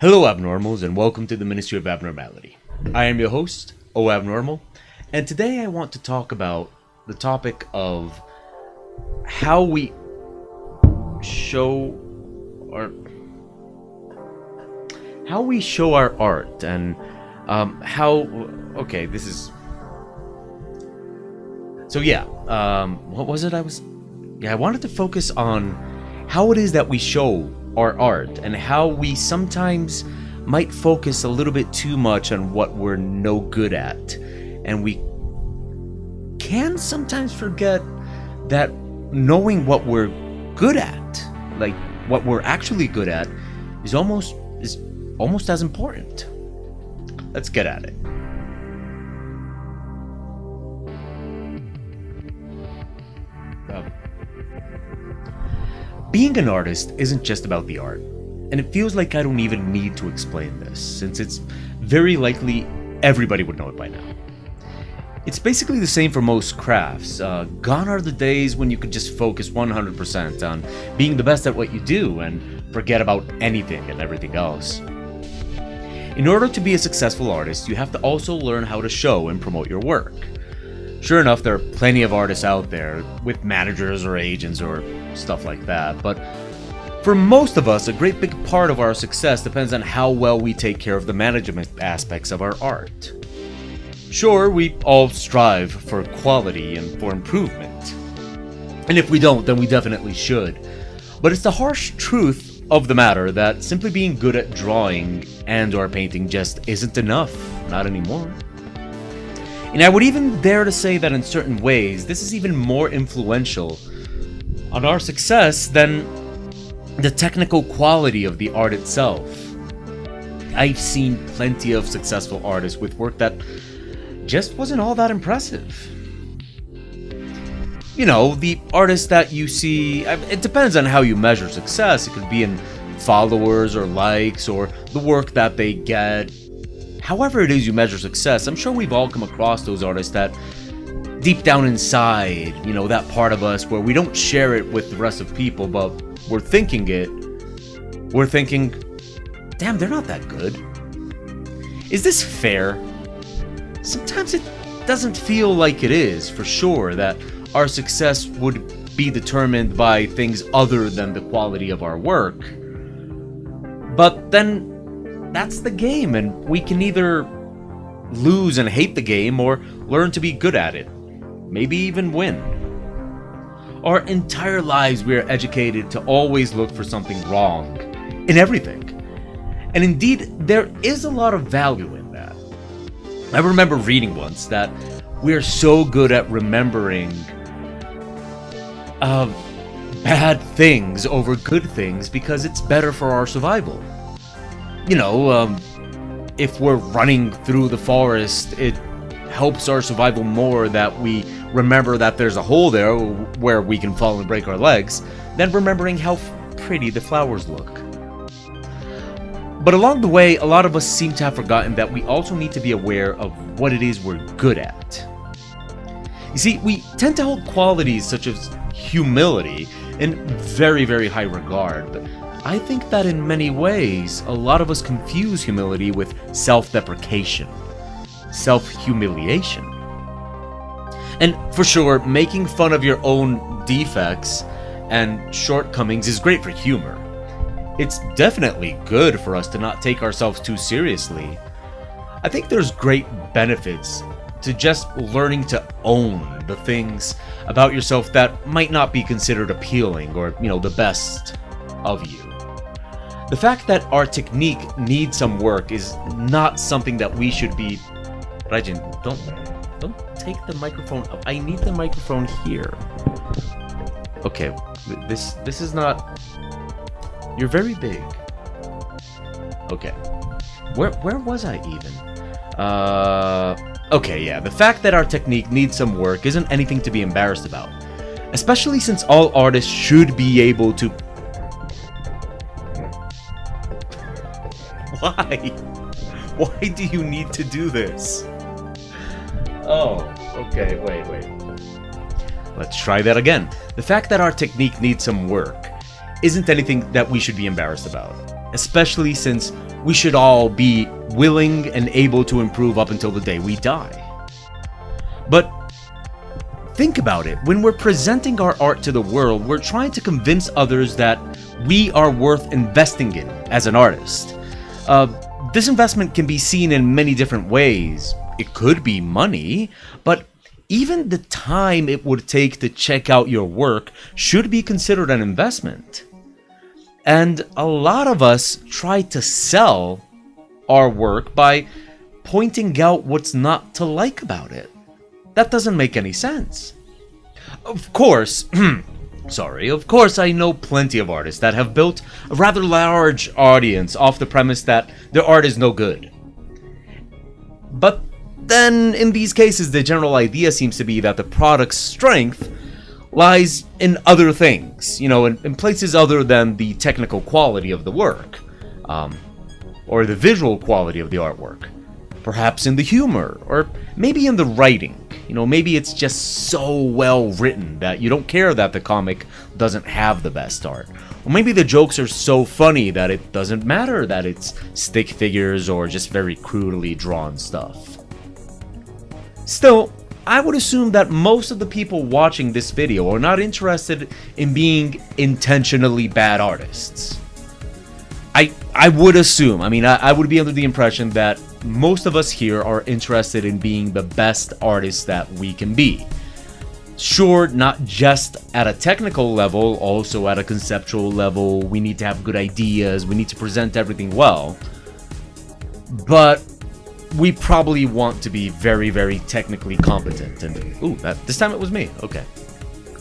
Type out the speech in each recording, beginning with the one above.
Hello Abnormals and welcome to the Ministry of Abnormality. I am your host, O Abnormal, and today I want to talk about the topic of how we show our art and what was it I wanted to focus on how it is that we show our art and how we sometimes might focus a little bit too much on what we're no good at, and we can sometimes forget that knowing what we're good at, like what we're actually good at, is almost as important. Let's get at it. Being an artist isn't just about the art, and it feels like I don't even need to explain this, since it's very likely everybody would know it by now. It's basically the same for most crafts. Gone are the days when you could just focus 100% on being the best at what you do and forget about anything and everything else. In order to be a successful artist, you have to also learn how to show and promote your work. Sure enough, there are plenty of artists out there with managers or agents or stuff like that, but for most of us, a great big part of our success depends on how well we take care of the management aspects of our art. Sure, we all strive for quality and for improvement, and if we don't, then we definitely should. But it's the harsh truth of the matter that simply being good at drawing and or painting just isn't enough, not anymore. And I would even dare to say that in certain ways, this is even more influential on our success than the technical quality of the art itself. I've seen plenty of successful artists with work that just wasn't all that impressive. You know, the artists that you see, it depends on how you measure success. It could be in followers or likes or the work that they get. However it is you measure success, I'm sure we've all come across those artists that deep down inside, you know, that part of us where we don't share it with the rest of people, but we're thinking, damn, they're not that good. Is this fair? Sometimes it doesn't feel like it is, for sure, that our success would be determined by things other than the quality of our work. But then that's the game, and we can either lose and hate the game or learn to be good at it, maybe even win. Our entire lives we are educated to always look for something wrong in everything, and indeed there is a lot of value in that. I remember reading once that we are so good at remembering bad things over good things because it's better for our survival. You know, if we're running through the forest, it helps our survival more that we remember that there's a hole there where we can fall and break our legs than remembering how pretty the flowers look. But along the way, a lot of us seem to have forgotten that we also need to be aware of what it is we're good at. You see, we tend to hold qualities such as humility in very, very high regard, but I think that in many ways, a lot of us confuse humility with self-deprecation, self-humiliation. And for sure, making fun of your own defects and shortcomings is great for humor. It's definitely good for us to not take ourselves too seriously. I think there's great benefits to just learning to own the things about yourself that might not be considered appealing or, you know, the best of you. The fact that our technique needs some work is not something that we should be... Raijin, don't take the microphone up. I need the microphone here. Okay, this is not... You're very big. Okay. Where was I even? Okay, yeah. The fact that our technique needs some work isn't anything to be embarrassed about. Especially since all artists should be able to... Why? Why do you need to do this? Oh, okay, wait. Let's try that again. The fact that our technique needs some work isn't anything that we should be embarrassed about. especially since we should all be willing and able to improve up until the day we die. But think about it, when we're presenting our art to the world, we're trying to convince others that we are worth investing in as an artist. This investment can be seen in many different ways. It could be money, but even the time it would take to check out your work should be considered an investment. And a lot of us try to sell our work by pointing out what's not to like about it. That doesn't make any sense. Of course, I know plenty of artists that have built a rather large audience off the premise that their art is no good. But then, in these cases, the general idea seems to be that the product's strength lies in other things, in places other than the technical quality of the work, or the visual quality of the artwork. Perhaps in the humor, or maybe in the writing. Maybe it's just so well written that you don't care that the comic doesn't have the best art. Or maybe the jokes are so funny that it doesn't matter that it's stick figures or just very crudely drawn stuff. Still, I would assume that most of the people watching this video are not interested in being intentionally bad artists. I would assume, I would be under the impression that most of us here are interested in being the best artists that we can be. Sure, not just at a technical level, also at a conceptual level. We need to have good ideas, we need to present everything well. But we probably want to be very, very technically competent. And this time it was me. Okay.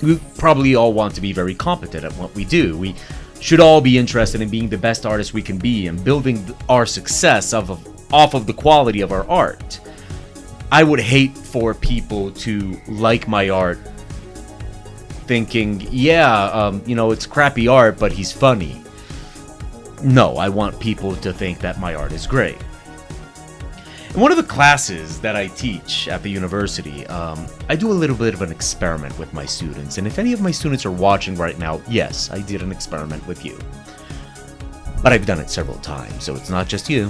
We probably all want to be very competent at what we do. We should all be interested in being the best artists we can be and building our success off of the quality of our art. I would hate for people to like my art thinking, it's crappy art, but he's funny. No, I want people to think that my art is great. In one of the classes that I teach at the university, I do a little bit of an experiment with my students. And if any of my students are watching right now, yes, I did an experiment with you. But I've done it several times, so it's not just you.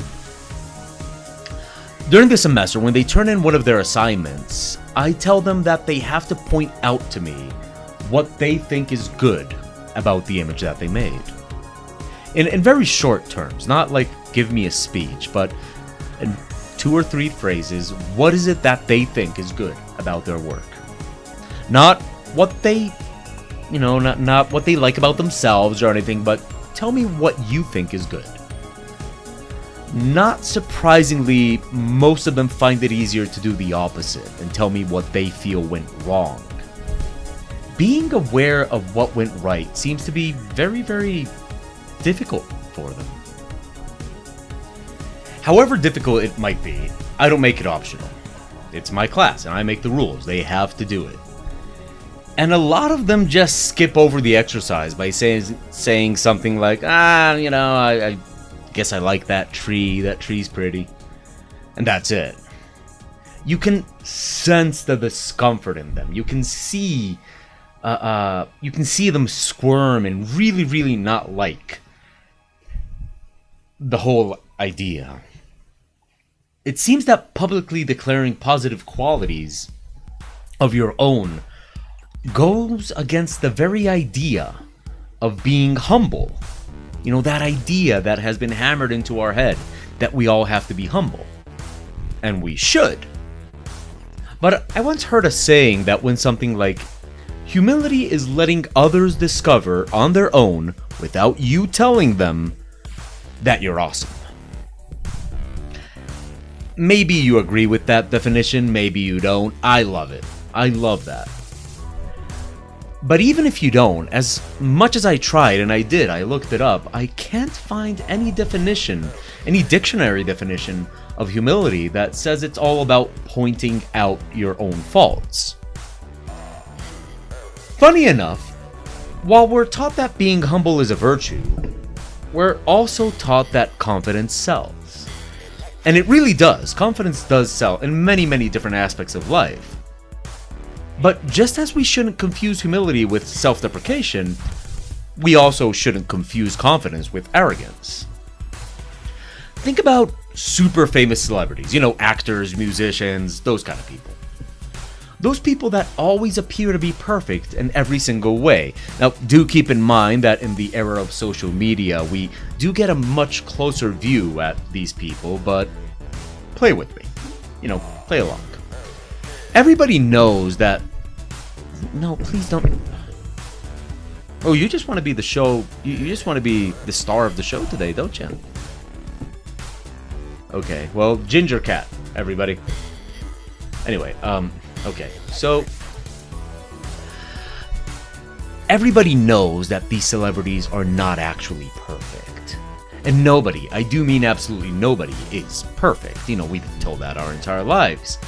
During the semester, when they turn in one of their assignments, I tell them that they have to point out to me what they think is good about the image that they made. In very short terms, not like give me a speech, but in 2 or 3 phrases, what is it that they think is good about their work? Not what they, not what they like about themselves or anything, but tell me what you think is good. Not surprisingly, most of them find it easier to do the opposite and tell me what they feel went wrong. Being aware of what went right seems to be very, very difficult for them. However difficult it might be, I don't make it optional. It's my class and I make the rules. They have to do it. And a lot of them just skip over the exercise by saying something like, I guess I like that tree. That tree's pretty. And that's it. You can sense the discomfort in them. You can see them squirm and really, really not like the whole idea. It seems that publicly declaring positive qualities of your own goes against the very idea of being humble. That idea that has been hammered into our head that we all have to be humble. And we should. But I once heard a saying that went something like, humility is letting others discover on their own, without you telling them, that you're awesome. Maybe you agree with that definition, maybe you don't. I love it. I love that. But even if you don't, as much as I tried, and I looked it up, I can't find any definition, any dictionary definition of humility that says it's all about pointing out your own faults. Funny enough, while we're taught that being humble is a virtue, we're also taught that confidence sells. And it really does. Confidence does sell in many, many different aspects of life. But just as we shouldn't confuse humility with self-deprecation, we also shouldn't confuse confidence with arrogance. Think about super famous celebrities, actors, musicians, those kind of people. Those people that always appear to be perfect in every single way. Now, do keep in mind that in the era of social media, we do get a much closer view at these people, but play with me. Play along. Everybody knows that... No, please don't... Oh, you just want to be the show... You just want to be the star of the show today, don't you? Okay, well, Ginger Cat, everybody. Anyway, okay, so... Everybody knows that these celebrities are not actually perfect. And nobody, I do mean absolutely nobody, is perfect. We've been told that our entire lives.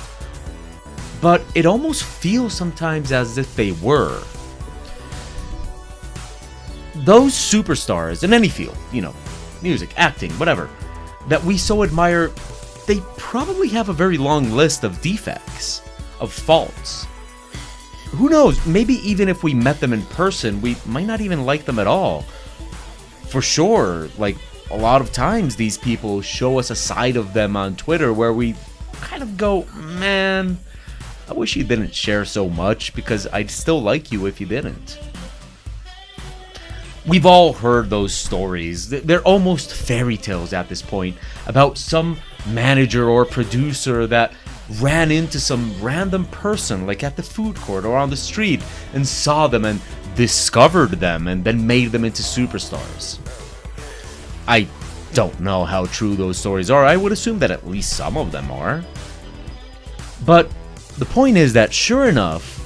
But it almost feels sometimes as if they were. Those superstars in any field, music, acting, whatever, that we so admire, they probably have a very long list of defects, of faults. Who knows, maybe even if we met them in person, we might not even like them at all. For sure, a lot of times these people show us a side of them on Twitter where we kind of go, man, I wish you didn't share so much because I'd still like you if you didn't. We've all heard those stories. They're almost fairy tales at this point about some manager or producer that ran into some random person at the food court or on the street and saw them and discovered them and then made them into superstars. I don't know how true those stories are. I would assume that at least some of them are. But the point is that sure enough,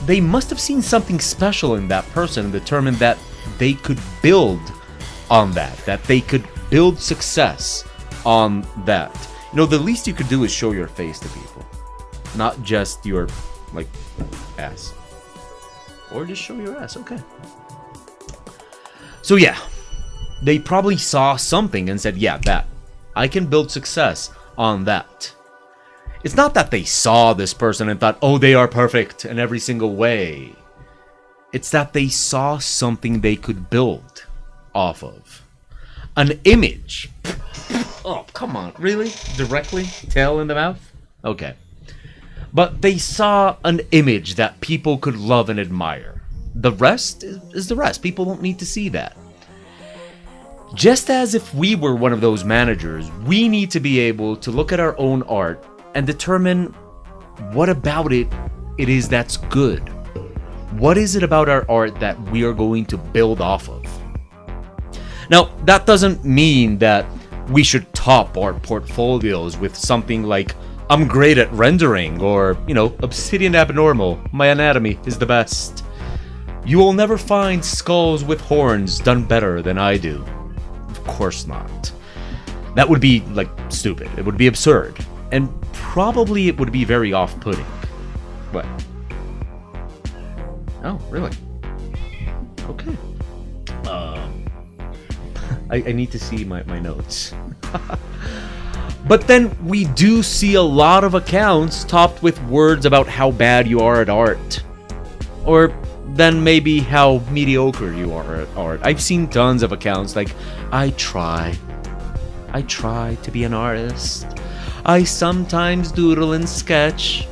they must have seen something special in that person and determined that they could build on that they could build success on that. The least you could do is show your face to people. Not just your, ass. Or just show your ass, okay. So yeah, they probably saw something and said, yeah, that. I can build success on that. It's not that they saw this person and thought, oh, they are perfect in every single way. It's that they saw something they could build off of. An image. Oh, come on. Really? Directly? Tail in the mouth? Okay. But they saw an image that people could love and admire. The rest is the rest. People don't need to see that. Just as if we were one of those managers, we need to be able to look at our own art and determine what about it is that's good. What is it about our art that we are going to build off of? Now, that doesn't mean that we should top our portfolios with something like, I'm great at rendering, or, Obsidian Abnormal, my anatomy is the best. You will never find skulls with horns done better than I do. Of course not. That would be, stupid. It would be absurd. And probably it would be very off-putting. What? Oh, really? Okay. I need to see my notes. But then we do see a lot of accounts topped with words about how bad you are at art. Or then maybe how mediocre you are at art. I've seen tons of accounts like, I try to be an artist. I sometimes doodle and sketch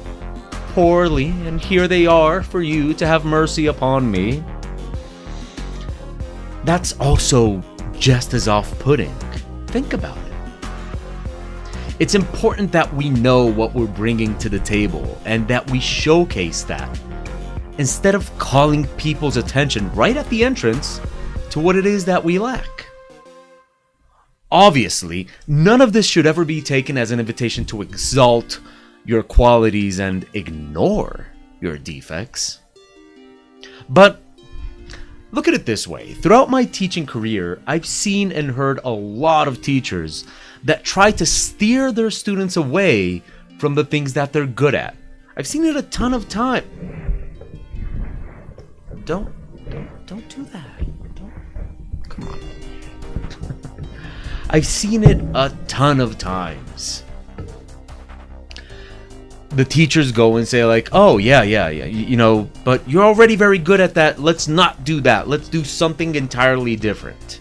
poorly, and here they are for you to have mercy upon me. That's also just as off-putting. Think about it. It's important that we know what we're bringing to the table and that we showcase that, instead of calling people's attention right at the entrance to what it is that we lack. Obviously, none of this should ever be taken as an invitation to exalt your qualities and ignore your defects. But look at it this way. Throughout my teaching career, I've seen and heard a lot of teachers that try to steer their students away from the things that they're good at. I've seen it a ton of times. Don't do that. Come on. I've seen it a ton of times. The teachers go and say oh, yeah, but you're already very good at that. Let's not do that. Let's do something entirely different.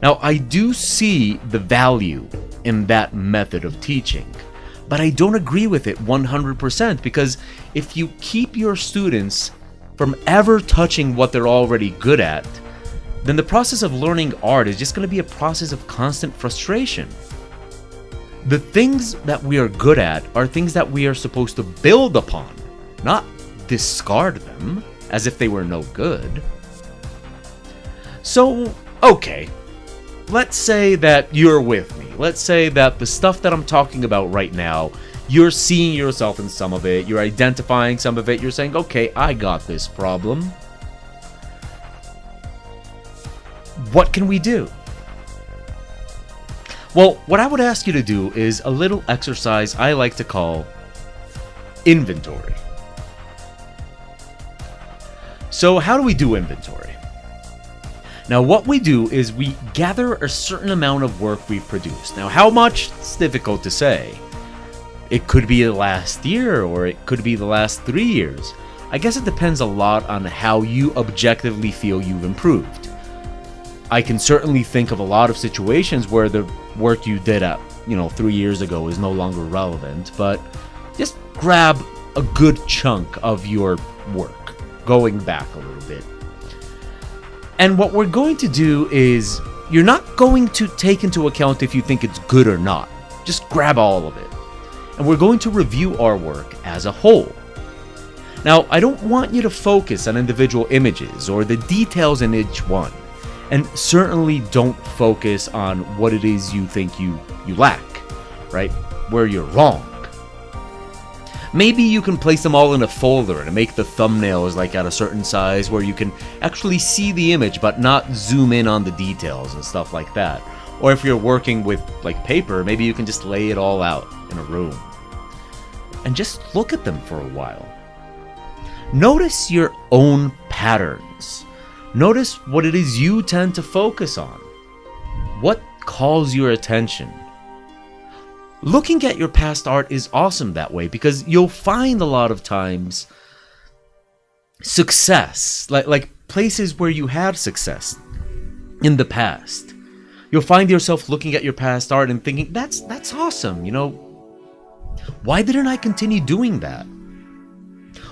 Now, I do see the value in that method of teaching, but I don't agree with it 100% because if you keep your students from ever touching what they're already good at, then the process of learning art is just going to be a process of constant frustration. The things that we are good at are things that we are supposed to build upon, not discard them as if they were no good. So, okay, let's say that you're with me. Let's say that the stuff that I'm talking about right now, you're seeing yourself in some of it, you're identifying some of it, you're saying, okay, I got this problem. What can we do? Well, what I would ask you to do is a little exercise I like to call inventory. So how do we do inventory? Now, what we do is we gather a certain amount of work we've produced. Now, how much? It's difficult to say. It could be the last year, or it could be the last 3 years. I guess it depends a lot on how you objectively feel you've improved. I can certainly think of a lot of situations where the work you did 3 years ago is no longer relevant, but just grab a good chunk of your work, going back a little bit. And what we're going to do is, you're not going to take into account if you think it's good or not. Just grab all of it. And we're going to review our work as a whole. Now, I don't want you to focus on individual images or the details in each one. And certainly don't focus on what it is you think you lack, right? Where you're wrong. Maybe you can place them all in a folder and make the thumbnails like at a certain size where you can actually see the image but not zoom in on the details and stuff like that. Or if you're working with like paper, maybe you can just lay it all out in a room and just look at them for a while. Notice your own patterns. Notice what it is you tend to focus on. What calls your attention? Looking at your past art is awesome that way because you'll find a lot of times success, like places where you had success in the past. You'll find yourself looking at your past art and thinking, that's awesome, Why didn't I continue doing that?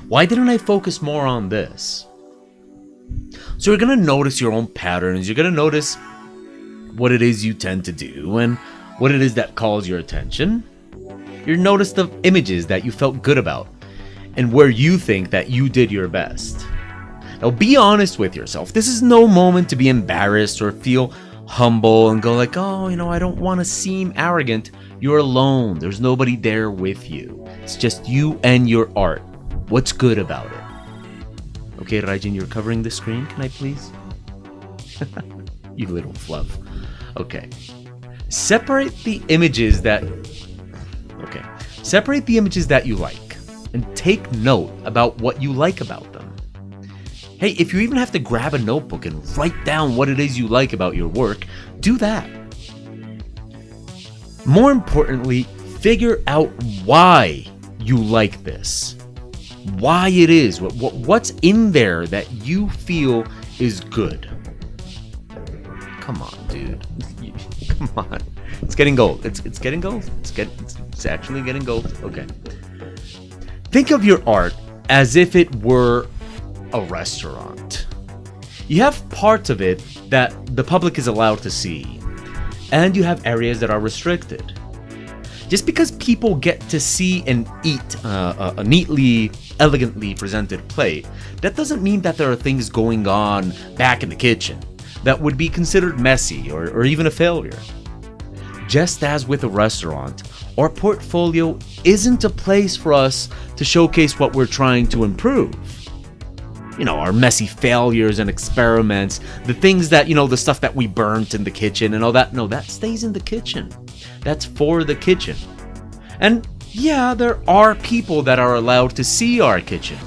Why didn't I focus more on this? So you're going to notice your own patterns. You're going to notice what it is you tend to do and what it is that calls your attention. You'll notice the images that you felt good about and where you think that you did your best. Now be honest with yourself. This is no moment to be embarrassed or feel humble and go like, oh, I don't want to seem arrogant. You're alone. There's nobody there with you. It's just you and your art. What's good about it? Okay, Raijin, you're covering the screen. Can I please? You little fluff. Okay. Separate the images that you like and take note about what you like about them. Hey, if you even have to grab a notebook and write down what it is you like about your work, do that. More importantly, figure out why you like this. Why it is, what's in there that you feel is good. Come on, dude. Come on. It's getting gold. It's getting gold. It's actually getting gold. Okay. Think of your art as if it were a restaurant. You have parts of it that the public is allowed to see, and you have areas that are restricted. Just because people get to see and eat a neatly, elegantly presented plate, that doesn't mean that there are things going on back in the kitchen that would be considered messy or even a failure. Just as with a restaurant, our portfolio isn't a place for us to showcase what we're trying to improve. Our messy failures and experiments, the things that, the stuff that we burnt in the kitchen and all that. No, that stays in the kitchen. That's for the kitchen. And yeah, there are people that are allowed to see our kitchen.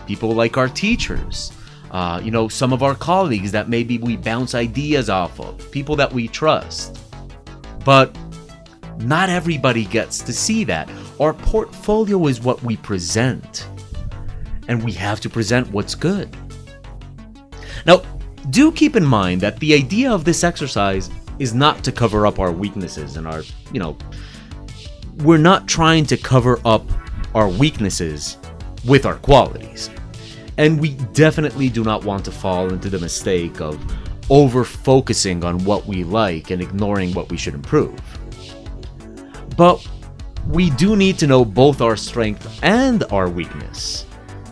People like our teachers. Some of our colleagues that maybe we bounce ideas off of. People that we trust. But not everybody gets to see that. Our portfolio is what we present. And we have to present what's good. Now, Do keep in mind that the idea of this exercise is not to cover up our weaknesses and our, we're not trying to cover up our weaknesses with our qualities. And we definitely do not want to fall into the mistake of over-focusing on what we like and ignoring what we should improve. But we do need to know both our strength and our weakness,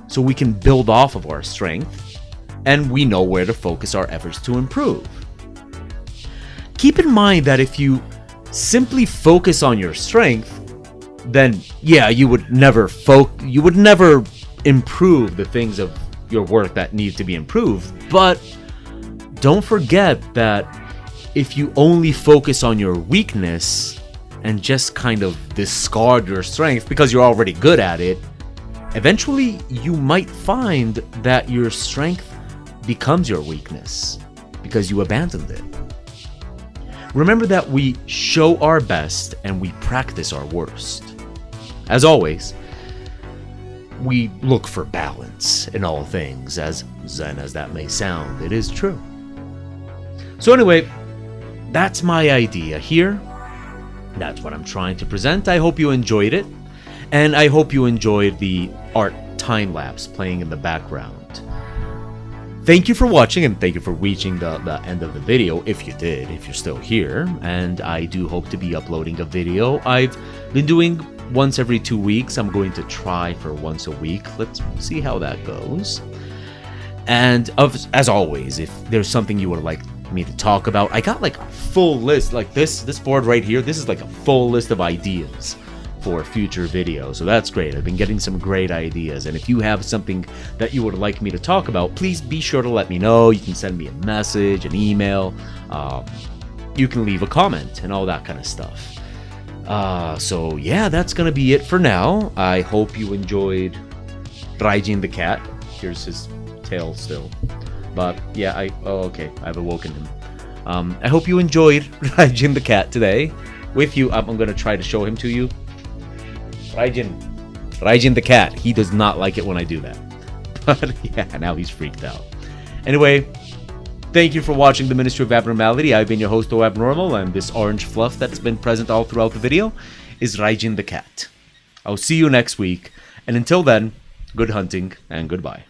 so we can build off of our strength, and we know where to focus our efforts to improve. Keep in mind that if you simply focus on your strength, then yeah, you would never improve the things of your work that need to be improved. But don't forget that if you only focus on your weakness and just kind of discard your strength because you're already good at it, eventually you might find that your strength becomes your weakness because you abandoned it. Remember that we show our best and we practice our worst. As always, we look for balance in all things, as zen as that may sound, it is true. So anyway, that's my idea here. That's what I'm trying to present. I hope you enjoyed it, and I hope you enjoyed the art time-lapse playing in the background. Thank you for watching, and thank you for reaching the end of the video, if you did, if you're still here. And I do hope to be uploading a video. I've been doing once every 2 weeks. I'm going to try for once a week. Let's see how that goes. And as always, if there's something you would like me to talk about, I got like a full list, like this board right here. This is like a full list of ideas for future videos, so that's great. I've been getting some great ideas, and if you have something that you would like me to talk about, please be sure to let me know. You can send me a message, an email, you can leave a comment and all that kind of stuff. So yeah, that's gonna be it for now. I hope you enjoyed Raijin the Cat. Here's his tail still, but yeah, okay, I've awoken him. I hope you enjoyed Raijin the Cat today. With you, I'm gonna try to show him to you. Raijin the Cat. He does not like it when I do that. But yeah, now he's freaked out. Anyway, thank you for watching the Ministry of Abnormality. I've been your host, O Abnormal, and this orange fluff that's been present all throughout the video is Raijin the Cat. I'll see you next week, and until then, good hunting and goodbye.